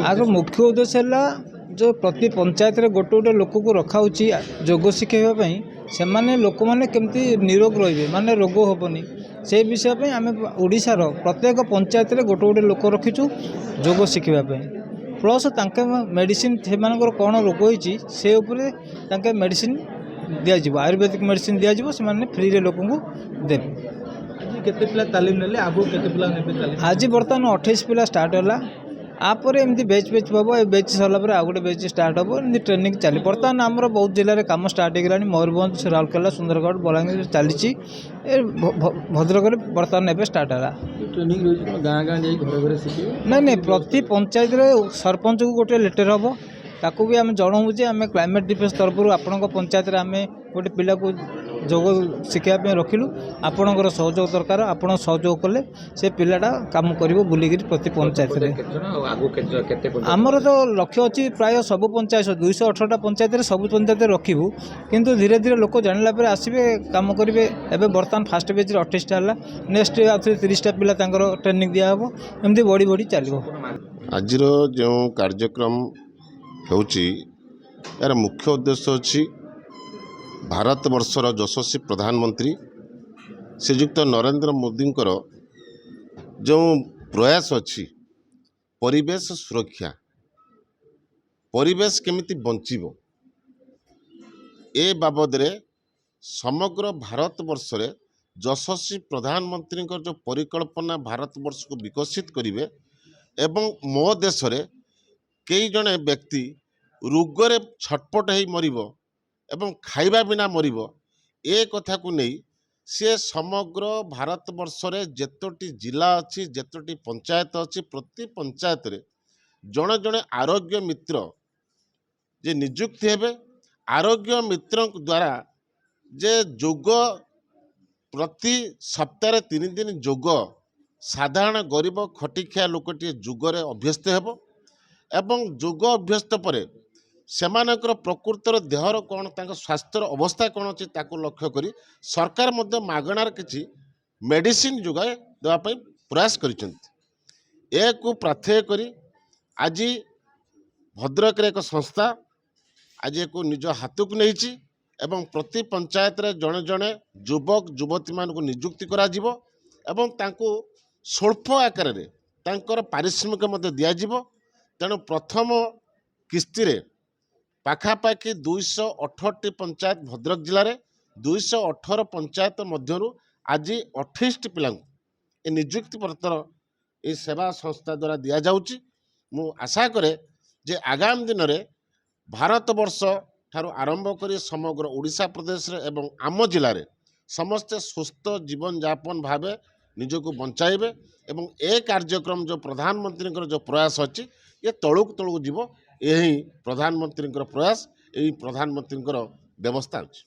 आग मुख्य उद्देश्य है जो प्रति पंचायत रे गोटे गोटे लोक को रखा जोग शिखाइबा से माने लोक मैंने केमती निरोग रे माने रोग हेनी से विषय पे आम ओडिशार प्रत्येक पंचायत रे गोटे गोटे लोक रखीचु जोग शिखाइबा प्लस मेडिसिन से कौन रोग होती से उपरे मेडिसिन दिज्व आयुर्वेदिक मेडिसिन दिज्व से फ्री रे लोक देवे। केते पिला तालीम नेले आगु केते पिला नेबे तालीम आज बर्तमान 28 पिला स्टार्ट होला आपर एमती बेच बेच पाबो ए बेच सरला पर आ गोटे बेच स्टार्ट हबो एमती ट्रेनिंग चली बर्तमान आमर बहुत जिले में काम स्टार्ट होगलानी मयूरभंज राउरकेला सुंदरगढ़ बलांगीर चली भद्रक बर्तमान एबे स्टार्ट होला ट्रेनिंग रोज गाँ गाँ जाई घर घर शिखी नहीं प्रति पंचायत रे सरपंच को गोटे लेटर हम ताकू भी आम जनाऊँ जे आम क्लाइमेट डिफेन्स तरफ आपण पंचायत रे आम गोटे पिला को जोग शिखापी रखिलु आपणकर सहयोग दरकार आप सहयोग कले से पिलाटा काम कर बुलिक प्रति पंचायत आमर तो लक्ष्य अच्छी प्राय सब पंचायत 218टा पंचायत सब पंचायत रखू किंतु धीरे धीरे लोक जानला आसबे काम करेंगे एवं बर्तमान फास्ट बेच 28टा है नेक्स्ट 30टा पिला ट्रेनिंग दिहब एमती बढ़ी बढ़ी चलो। आज जो कार्यक्रम होची यार मुख्य उद्देश्य अच्छी भारत वर्षर यशस्वी प्रधानमंत्री श्रीयुक्त नरेंद्र मोदी जो प्रयास अच्छी परिवेश सुरक्षा परिवेश केमिति बंचिबो ए बाबद रे समग्र भारत वर्ष रे यशस्वी प्रधानमंत्री जो परिकल्पना भारत वर्ष को विकसित करिवे एवं मो देश रे कई जने व्यक्ति रोगरे छटपट हो मरिबो एवं खाइबा बिना मरिबो ए कथा को नहीं सी समग्र भारत वर्ष रे जेतोटी जिला अच्छी जेतोटी पंचायत अच्छी प्रति पंचायत रे जड़े जड़े आरोग्य मित्र जे नियुक्ति हेबे आरोग्य मित्र द्वारा जे जोग प्रति सप्ताह 3 दिन जोग साधारण गरीब खटिखिया लोकटी जोगरे अभ्यस्त हेबो एवं जोग अभ्यस्त पर सेमानकर प्रकृतर देहर कौन स्वास्थ्यर अवस्था कौन अच्छी ताको लक्ष्य करी सरकार मध्य मागणार किछि मेडिसिन जोगाई देवाई प्रयास करिसेंति को प्रार्थय करी आज भद्रक एक संस्था आज एक निज हाथ को नहीं एवं प्रति पंचायत रे जड़े जड़े युवक युवती मान को नियुक्ति करा जिवो एवं तांको स्वल्प आकार रे तांकर पारिश्रमिक मध्य दियाजिवो तेणु प्रथम किस्ती रे पाखापाखि 218 पंचायत भद्रक जिले में 218 पंचायत मध्यरु आज 28 पिला नियुक्ति पत्र ये सेवा संस्था द्वारा दि जाउची। मु आशा करे जे आगामी दिन में भारत वर्ष ठारू आरंभ कर समग्र ओडिशा प्रदेश रे एवं आम जिले में समस्ते सुस्थ जीवन यापन भावे निजको बंचाइबे एवं ए कार्यक्रम जो प्रधानमंत्री जो प्रयास अच्छी ये तलुक तलुक जीव यही प्रधानमंत्री प्रयास यही प्रधानमंत्री व्यवस्था अच्छी।